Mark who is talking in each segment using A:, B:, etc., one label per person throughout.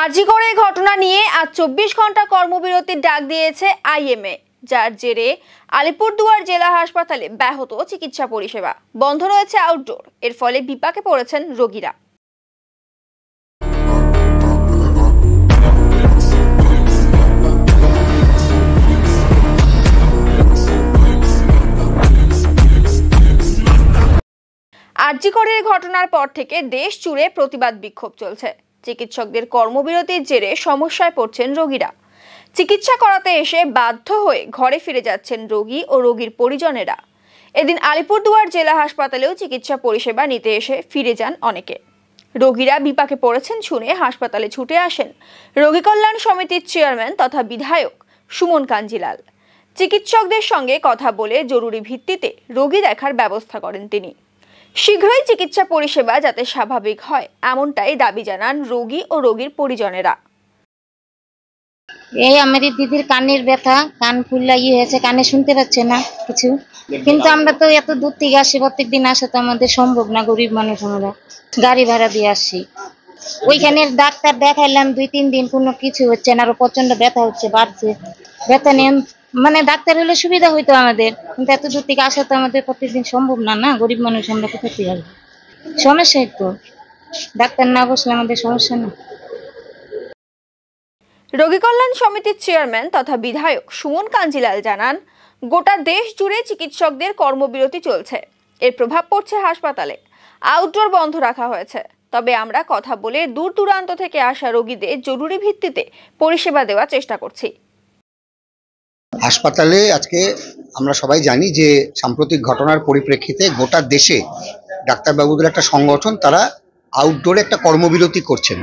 A: আরজিকরের ঘটনা নিয়ে আজ 24 ঘন্টা কর্মবিরতির ডাক দিয়েছে আইএমএ, যার জেরে আলিপুরদুয়ার জেলা হাসপাতালে ব্যাহত চিকিৎসা পরিষেবা। বন্ধ রয়েছে আউটডোর। এর ফলে বিপাকে পড়েছেন রোগীরা। আরজিকরের ঘটনার পর থেকে দেশ জুড়ে প্রতিবাদ বিক্ষোভ চলছে। চিকিৎসকদের কর্মবিরতির জেরে সমস্যায় পড়ছেন রোগীরা। চিকিৎসা করাতে এসে বাধ্য হয়ে ঘরে ফিরে যাচ্ছেন রোগী ও রোগীর পরিজনেরা। এদিন আলিপুরদুয়ার জেলা হাসপাতালেও চিকিৎসা পরিষেবা নিতে এসে ফিরে যান অনেকে। রোগীরা বিপাকে পড়েছেন শুনে হাসপাতালে ছুটে আসেন রোগী কল্যাণ সমিতির চেয়ারম্যান তথা বিধায়ক সুমন কাঞ্জিলাল। চিকিৎসকদের সঙ্গে কথা বলে জরুরি ভিত্তিতে রোগী দেখার ব্যবস্থা করেন তিনি। শীঘ্রই চিকিৎসা পরিষেবা যাতে স্বাভাবিক হয় এমনটাই দাবি জানান রোগী ও রোগীর পরিজনেরা।
B: এই আমার দিদির কানের ব্যথা, কান ফুল্লা হয়েছে, কানে শুনতে পাচ্ছে না কিছু। কিন্তু আমরা তো এত দূর থেকে আসি, প্রত্যেকদিন আসা তো আমাদের সম্ভব না, গরিব মানুষ আমরা গাড়ি ভাড়া দিয়ে আসি। ওইখানে ডাক্তার দেখাইলাম 2-3 দিন, কোনো কিছু হচ্ছে না, আরো প্রচন্ড ব্যথা হচ্ছে, বাড়ছে। ব্যথা নিয়ে মানে ডাক্তার হলে সুবিধা হইতো আমাদের, কিন্তু এত দূর থেকে আসা তো আমাদের প্রত্যেকদিন সম্ভব না। না, গরিব মানুষ আমরা কোথা থেকে আসবো? সমস্যাই তো, ডাক্তার না বসলে আমাদের সমস্যা না।
A: রোগী কল্যাণ সমিতির চেয়ারম্যান তথা বিধায়ক সুমন কাঞ্জিলাল জানান, গোটা দেশ জুড়ে চিকিৎসকদের কর্মবিরতি চলছে। এর প্রভাব পড়ছে হাসপাতালে। আউটডোর বন্ধ রাখা হয়েছে। তবে আমরা কথা বলে দূর দূরান্ত থেকে আসা রোগীদের জরুরি ভিত্তিতে পরিষেবা দেওয়ার চেষ্টা করছি।
C: হাসপাতালে আজকে আমরা সবাই জানি যে সাম্প্রতিক ঘটনার পরিপ্রেক্ষিতে গোটা দেশে ডাক্তারবাবুদের একটা সংগঠন, তারা আউটডোরে একটা কর্মবিরতি করছেন।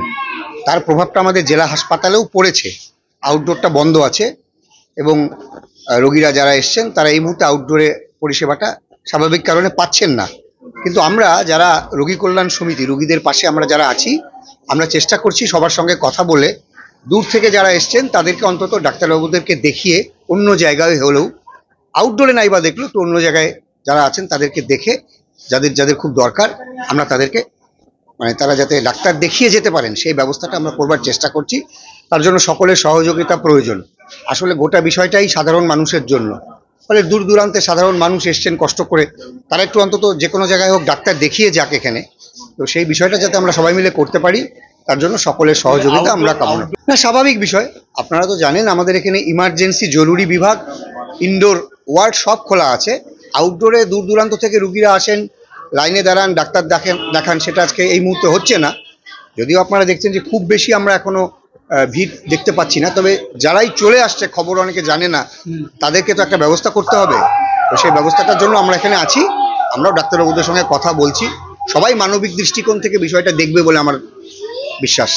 C: তার প্রভাবটা আমাদের জেলা হাসপাতালেও পড়েছে। আউটডোরটা বন্ধ আছে এবং রোগীরা যারা এসছেন তারা এই মুহূর্তে আউটডোরে পরিষেবাটা স্বাভাবিক কারণে পাচ্ছেন না। কিন্তু আমরা যারা রোগী কল্যাণ সমিতি, রোগীদের পাশে আমরা যারা আছি, আমরা চেষ্টা করছি সবার সঙ্গে কথা বলে দূর থেকে যারা এসছেন তাদেরকে অন্তত ডাক্তারবাবুদেরকে দেখিয়ে অন্য জায়গায় হলেও, আউটডোরে নাই বা দেখলেও তো অন্য জায়গায় যারা আছেন তাদেরকে দেখে যাদের যাদের খুব দরকার আমরা তাদেরকে মানে তারা যাতে ডাক্তার দেখিয়ে যেতে পারেন সেই ব্যবস্থাটা আমরা করবার চেষ্টা করছি। তার জন্য সকলের সহযোগিতা প্রয়োজন। আসলে গোটা বিষয়টাই সাধারণ মানুষের জন্য। ফলে দূর দূরান্তে সাধারণ মানুষ এসছেন কষ্ট করে, তারা একটু অন্তত যে কোনো জায়গায় হোক ডাক্তার দেখিয়ে যাক এখানে। তো সেই বিষয়টা যাতে আমরা সবাই মিলে করতে পারি তার জন্য সকলের সহযোগিতা আমরা কামনা করি। না, স্বাভাবিক বিষয়। আপনারা তো জানেন আমাদের এখানে ইমার্জেন্সি, জরুরি বিভাগ, ইনডোর ওয়ার্ড সব খোলা আছে। আউটডোরে দূর দূরান্ত থেকে রুগীরা আসেন, লাইনে দাঁড়ান, ডাক্তার দেখান, সেটা আজকে এই মুহূর্তে হচ্ছে না। যদিও আপনারা দেখছেন যে খুব বেশি আমরা এখনো ভিড় দেখতে পাচ্ছি না। তবে যারাই চলে আসছে, খবর অনেকে জানে না, তাদেরকে তো একটা ব্যবস্থা করতে হবে। তো সেই ব্যবস্থাটার জন্য আমরা এখানে আছি। আমরাও ডাক্তারবাবুদের সঙ্গে কথা বলছি। সবাই মানবিক দৃষ্টিকোণ থেকে বিষয়টা দেখবে বলে আমার বিশ্বাস।